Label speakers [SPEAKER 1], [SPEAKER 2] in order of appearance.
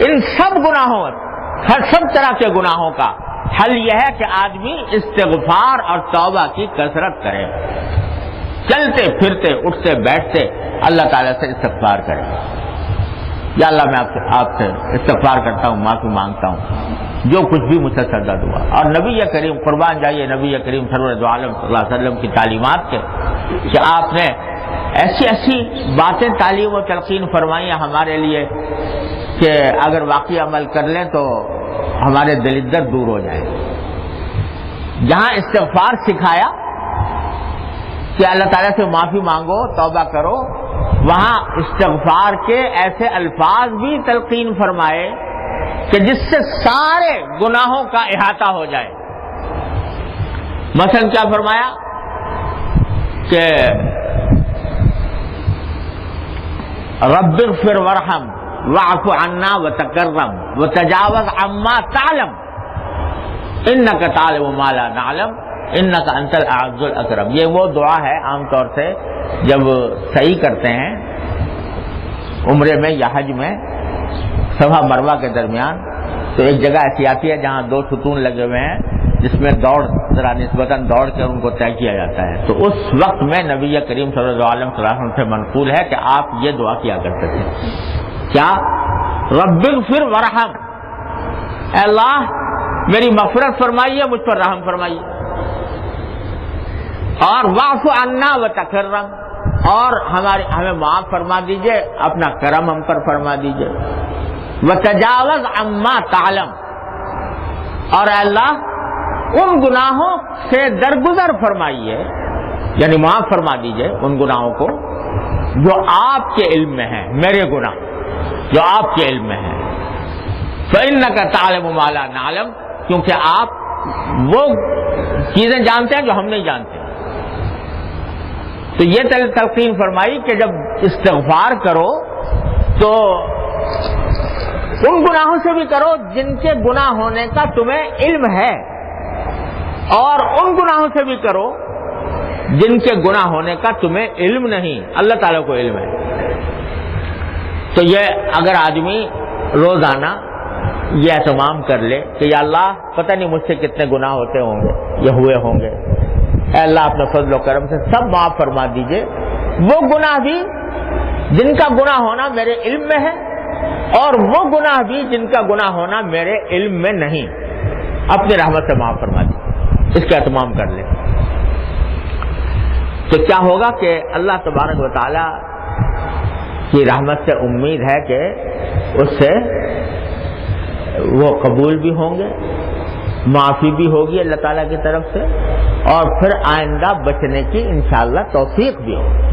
[SPEAKER 1] ان سب گناہوں، ہر سب طرح کے گناہوں کا حل یہ ہے کہ آدمی استغفار اور توبہ کی کثرت کرے، چلتے پھرتے اٹھتے بیٹھتے اللہ تعالیٰ سے استغفار کرے، یا اللہ میں آپ سے استغفار کرتا ہوں، معافی مانگتا ہوں جو کچھ بھی مجھ سے سرزد ہوا۔ اور نبی کریم، قربان جائیے نبی کریم سرور دو عالم صلی اللہ علیہ وسلم کی تعلیمات کے، کہ آپ نے ایسی ایسی باتیں تعلیم و تلقین فرمائی ہیں ہمارے لیے کہ اگر واقعی عمل کر لیں تو ہمارے دل درد دور ہو جائے۔ جہاں استغفار سکھایا کہ اللہ تعالیٰ سے معافی مانگو، توبہ کرو، وہاں استغفار کے ایسے الفاظ بھی تلقین فرمائے کہ جس سے سارے گناہوں کا احاطہ ہو جائے۔ مثلا کیا فرمایا کہ رب اغفر وارحم واعف عنا وتکرم وتجاوز عما تعلم انک تعلم ما لا نعلم انک انت الاعز الاکرم۔ یہ وہ دعا ہے عام طور سے جب صحیح کرتے ہیں عمرے میں یا حج میں صفا مروہ کے درمیان، تو ایک جگہ ایسی آتی ہے جہاں 2 ستون لگے ہوئے ہیں جس میں دوڑ ذرا نسبتاً دوڑ کر ان کو طے کیا جاتا ہے، تو اس وقت میں نبی کریم صلی اللہ علیہ وسلم سے منقول ہے کہ آپ یہ دعا کیا کرتے تھے، کیا؟ رب اغفر وارحم، اے اللہ میری مغفرت فرمائیے، مجھ پر رحم فرمائیے، اور واعف عنا وتکرم، اور ہمیں معاف فرما دیجئے، اپنا کرم ہم پر فرما دیجئے، وتجاوز عما تعلم، اور اے اللہ ان گناہوں سے درگزر فرمائیے، یعنی معاف فرما دیجئے ان گناہوں کو جو آپ کے علم میں ہیں، میرے گناہ جو آپ کے علم میں ہیں، فإنک تعلم ما لا نعلم، کیونکہ آپ وہ چیزیں جانتے ہیں جو ہم نہیں جانتے۔ تو یہ تلقین فرمائی کہ جب استغفار کرو تو ان گناہوں سے بھی کرو جن کے گناہ ہونے کا تمہیں علم ہے، اور ان گناہوں سے بھی کرو جن کے گناہ ہونے کا تمہیں علم نہیں، اللہ تعالیٰ کو علم ہے۔ تو یہ اگر آدمی روزانہ یہ اہتمام کر لے کہ یا اللہ پتہ نہیں مجھ سے کتنے گناہ ہوتے ہوں گے یا ہوئے ہوں گے، اے اللہ اپنے فضل و کرم سے سب معاف فرما دیجئے، وہ گناہ بھی جن کا گناہ ہونا میرے علم میں ہے، اور وہ گناہ بھی جن کا گناہ ہونا میرے علم میں نہیں، اپنی رحمت سے معاف فرما دیجئے، اس کا اہتمام کر لیں۔ تو کیا ہوگا کہ اللہ تبارک و تعالی کی رحمت سے امید ہے کہ اس سے وہ قبول بھی ہوں گے، معافی بھی ہوگی اللہ تعالیٰ کی طرف سے، اور پھر آئندہ بچنے کی انشاءاللہ توفیق بھی ہوگی۔